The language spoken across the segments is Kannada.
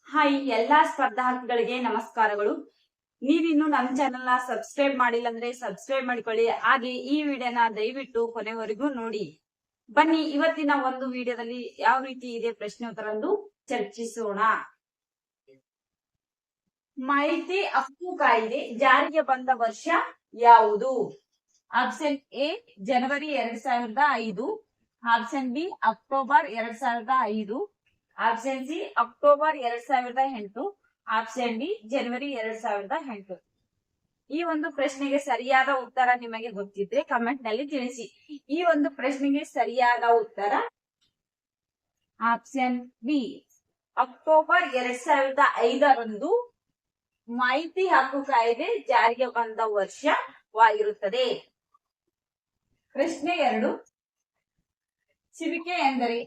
ಹಾಯ್ ಎಲ್ಲಾ ಸ್ಪರ್ಧಾರ್ಥಿಗಳಿಗೆ ನಮಸ್ಕಾರಗಳು. ನೀವಿನ್ನು ನಮ್ಮ ಚಾನೆಲ್ ನ ಸಬ್ಸ್ಕ್ರೈಬ್ ಮಾಡಿಲ್ಲ ಅಂದ್ರೆ ಸಬ್ಸ್ಕ್ರೈಬ್ ಮಾಡಿಕೊಳ್ಳಿ. ಹಾಗೆ ಈ ವಿಡಿಯೋನ ದಯವಿಟ್ಟು ಕೊನೆವರೆಗೂ ನೋಡಿ. ಬನ್ನಿ ಇವತ್ತಿನ ಒಂದು ವಿಡಿಯೋದಲ್ಲಿ ಯಾವ ರೀತಿ ಇದೆ ಪ್ರಶ್ನೆ ಉತ್ತರ ಎಂದು ಚರ್ಚಿಸೋಣ. ಮಾಹಿತಿ ಹಕ್ಕು ಕಾಯ್ದೆ ಜಾರಿಗೆ ಬಂದ ವರ್ಷ ಯಾವುದು? ಆಪ್ಷನ್ ಎ ಜನವರಿ 2005, option B October 2005, option C October 2008, option D ಜನವರಿ 2008. ಈ ಒಂದು ಪ್ರಶ್ನೆಗೆ ಸರಿಯಾದ ಉತ್ತರ ನಿಮಗೆ ಗೊತ್ತಿದ್ರೆ ಕಮೆಂಟ್ ನಲ್ಲಿ ತಿಳಿಸಿ. ಈ ಒಂದು ಪ್ರಶ್ನೆಗೆ ಸರಿಯಾದ ಉತ್ತರ ಆಪ್ಷನ್ ಬಿ ಅಕ್ಟೋಬರ್ 2005ರಂದು ಮಾಹಿತಿ ಹಕ್ಕು ಕಾಯ್ದೆ ಜಾರಿಗೆ ಬಂದ ವರ್ಷವಾಗಿರುತ್ತದೆ. ಪ್ರಶ್ನೆ 2, ಚಿವಿಕೆ ಎಂದರೆ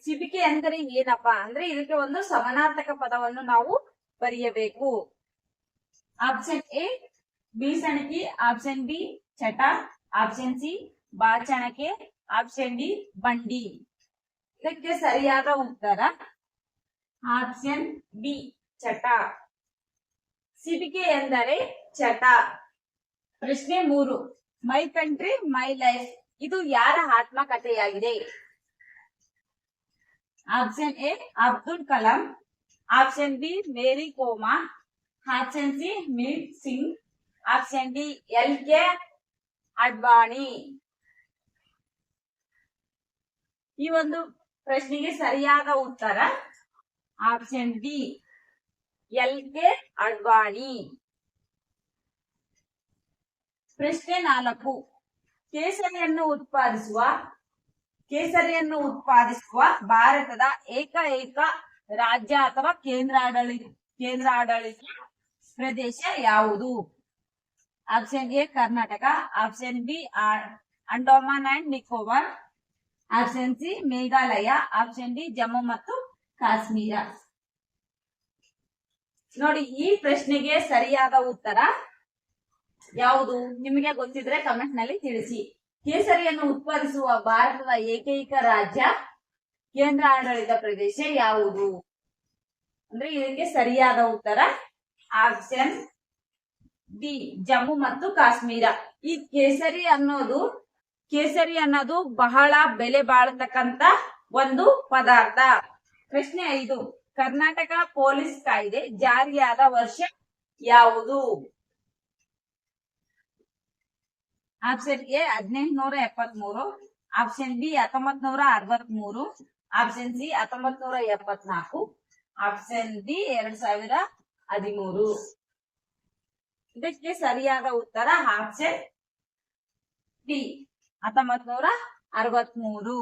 ಚಿವಿಕೆ ಎಂದರೆ ಏನಪ್ಪಾ ಅಂದ್ರೆ ಇದಕ್ಕೆ ಒಂದು ಸಮಾನಾರ್ಥಕ ಪದವನ್ನು ನಾವು ಬರೆಯಬೇಕು. ಆಪ್ಷನ್ ಎ ಬೀಸಣಿಕೆ, ಆಪ್ಷನ್ ಬಿ ಚಟ, ಆಪ್ಷನ್ ಸಿ ಬಾಚಣಕೆ, ಆಪ್ಷನ್ ಡಿ ಬಂಡಿ. ಇದಕ್ಕೆ ಸರಿಯಾದ ಉತ್ತರ ಆಪ್ಷನ್ ಬಿ ಚಟ. ಚಿವಿಕೆ ಎಂದರೆ ಚಟ. ಪ್ರಶ್ನೆ 3, ಮೈ ಕಂಟ್ರಿ ಮೈ ಲೈಫ್ ಇದು ಯಾರ ಆತ್ಮಕಥೆಯಾಗಿದೆ? Option A Abdul Kalam, option B Mary Kom, option C Milkha Singh, option D L K. Advani. ಈ ಒಂದು ಪ್ರಶ್ನೆಗೆ ಸರಿಯಾದ ಉತ್ತರ ಆಪ್ಷನ್ ಡಿ ಎಲ್.ಕೆ. ಅಡ್ವಾಣಿ. ಪ್ರಶ್ನೆ 4, ಕೇಸರಿಯನ್ನು ಉತ್ಪಾದಿಸುವ ಭಾರತದ ಏಕೈಕ ರಾಜ್ಯ ಅಥವಾ ಕೇಂದ್ರಾಡಳಿತ ಪ್ರದೇಶ ಯಾವುದು? Option A Karnataka, option B Andaman and Nicobar, option C Meghalaya, option D Jammu ಮತ್ತು ಕಾಶ್ಮೀರ. ನೋಡಿ, ಈ ಪ್ರಶ್ನೆಗೆ ಸರಿಯಾದ ಉತ್ತರ ಯಾವುದು ನಿಮಗೆ ಗೊತ್ತಿದ್ರೆ ಕಮೆಂಟ್ ನಲ್ಲಿ ತಿಳಿಸಿ. ಕೇಸರಿಯನ್ನು ಉತ್ಪಾದಿಸುವ ಭಾರತದ ಏಕೈಕ ರಾಜ್ಯ ಕೇಂದ್ರಾಡಳಿತ ಪ್ರದೇಶ ಯಾವುದು ಅಂದ್ರೆ ಇದಕ್ಕೆ ಸರಿಯಾದ ಉತ್ತರ ಆಪ್ಷನ್ ಡಿ ಜಮ್ಮು ಮತ್ತು ಕಾಶ್ಮೀರ. ಈ ಕೇಸರಿ ಅನ್ನೋದು ಬಹಳ ಬೆಲೆ ಬಾಳತಕ್ಕಂತ ಒಂದು ಪದಾರ್ಥ. ಪ್ರಶ್ನೆ 5, ಕರ್ನಾಟಕ ಪೊಲೀಸ್ ಕಾಯ್ದೆ ಜಾರಿಯಾದ ವರ್ಷ ಯಾವುದು? Option A 1873, option B 1963, option C 1974, option D 2013. ಇದಕ್ಕೆ ಸರಿಯಾದ ಉತ್ತರ ಆಪ್ಷನ್ ಡಿ 1963.